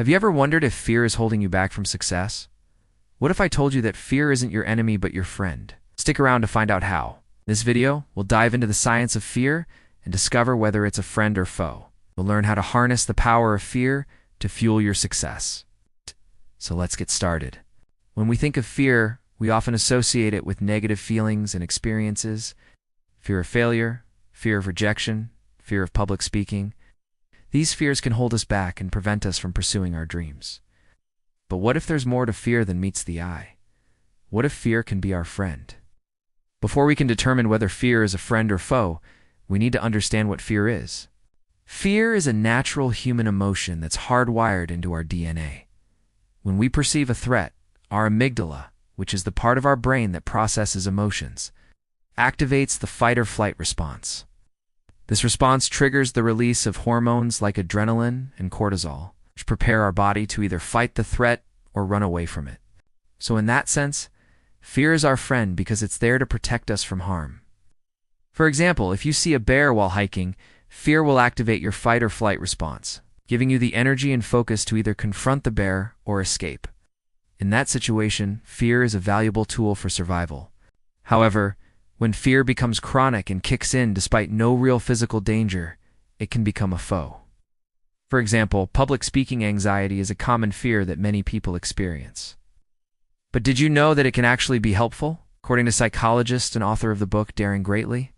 Have you ever wondered if fear is holding you back from success? What if I told you that fear isn't your enemy but your friend? Stick around to find out how. In this video, we'll dive into the science of fear and discover whether it's a friend or foe. We'll learn how to harness the power of fear to fuel your success. So let's get started. When we think of fear, we often associate it with negative feelings and experiences. Fear of failure, fear of rejection, fear of public speaking. These fears can hold us back and prevent us from pursuing our dreams. But what if there's more to fear than meets the eye? What if fear can be our friend? Before we can determine whether fear is a friend or foe, we need to understand what fear is. Fear is a natural human emotion that's hardwired into our DNA. When we perceive a threat, our amygdala, which is the part of our brain that processes emotions, activates the fight-or-flight response. This response triggers the release of hormones like adrenaline and cortisol, which prepare our body to either fight the threat or run away from it. So in that sense, fear is our friend because it's there to protect us from harm. For example, if you see a bear while hiking, fear will activate your fight-or-flight response, giving you the energy and focus to either confront the bear or escape. In that situation, fear is a valuable tool for survival. However, when fear becomes chronic and kicks in despite no real physical danger, it can become a foe. For example, public speaking anxiety is a common fear that many people experience. But did you know that it can actually be helpful? According to psychologist and author of the book Daring Greatly,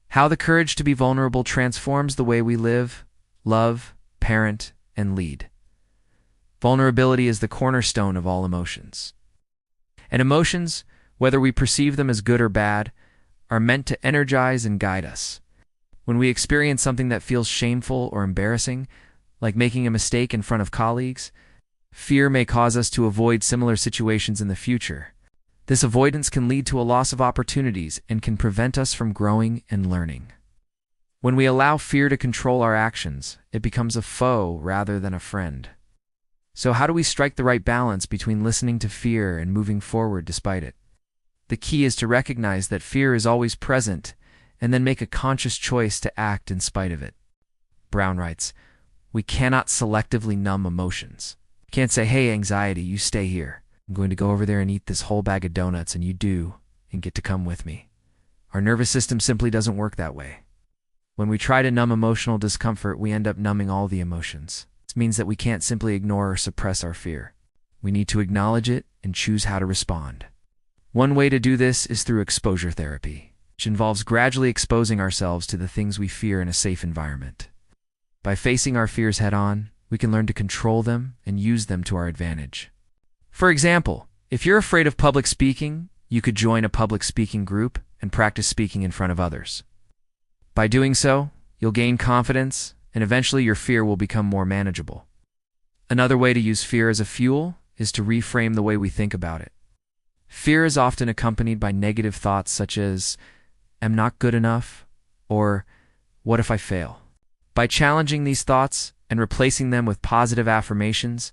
how the courage to be vulnerable transforms the way we live, love, parent, and lead. Vulnerability is the cornerstone of all emotions. And emotions, whether we perceive them as good or bad, are meant to energize and guide us. When we experience something that feels shameful or embarrassing, like making a mistake in front of colleagues, fear may cause us to avoid similar situations in the future. This avoidance can lead to a loss of opportunities and can prevent us from growing and learning. When we allow fear to control our actions, it becomes a foe rather than a friend. So how do we strike the right balance between listening to fear and moving forward despite it? The key is to recognize that fear is always present and then make a conscious choice to act in spite of it. Brown writes, "We cannot selectively numb emotions. You can't say, 'Hey, anxiety, you stay here. I'm going to go over there and eat this whole bag of donuts and you do, and get to come with me.' Our nervous system simply doesn't work that way. When we try to numb emotional discomfort, we end up numbing all the emotions. This means that we can't simply ignore or suppress our fear. We need to acknowledge it and choose how to respond. One way to do this is through exposure therapy, which involves gradually exposing ourselves to the things we fear in a safe environment. By facing our fears head-on, we can learn to control them and use them to our advantage. For example, if you're afraid of public speaking, you could join a public speaking group and practice speaking in front of others. By doing so, you'll gain confidence, and eventually your fear will become more manageable. Another way to use fear as a fuel is to reframe the way we think about it. Fear is often accompanied by negative thoughts such as, "I'm not good enough," or "What if I fail?" By challenging these thoughts and replacing them with positive affirmations,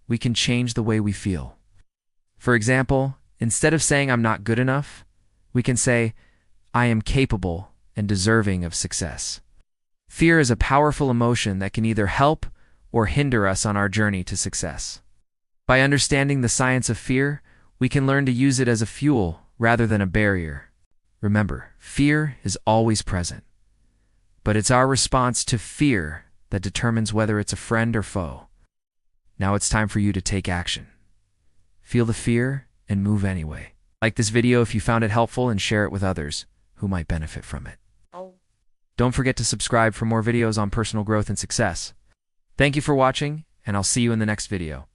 we can change the way we feel. For example, instead of saying "I'm not good enough," we can say, "I am capable and deserving of success." Fear is a powerful emotion that can either help or hinder us on our journey to success. By understanding the science of fear, we can learn to use it as a fuel rather than a barrier. Remember, fear is always present, but it's our response to fear that determines whether it's a friend or foe. Now it's time for you to take action. Feel the fear and move anyway. Like this video if you found it helpful and share it with others who might benefit from it. Don't forget to subscribe for more videos on personal growth and success. Thank you for watching, and I'll see you in the next video.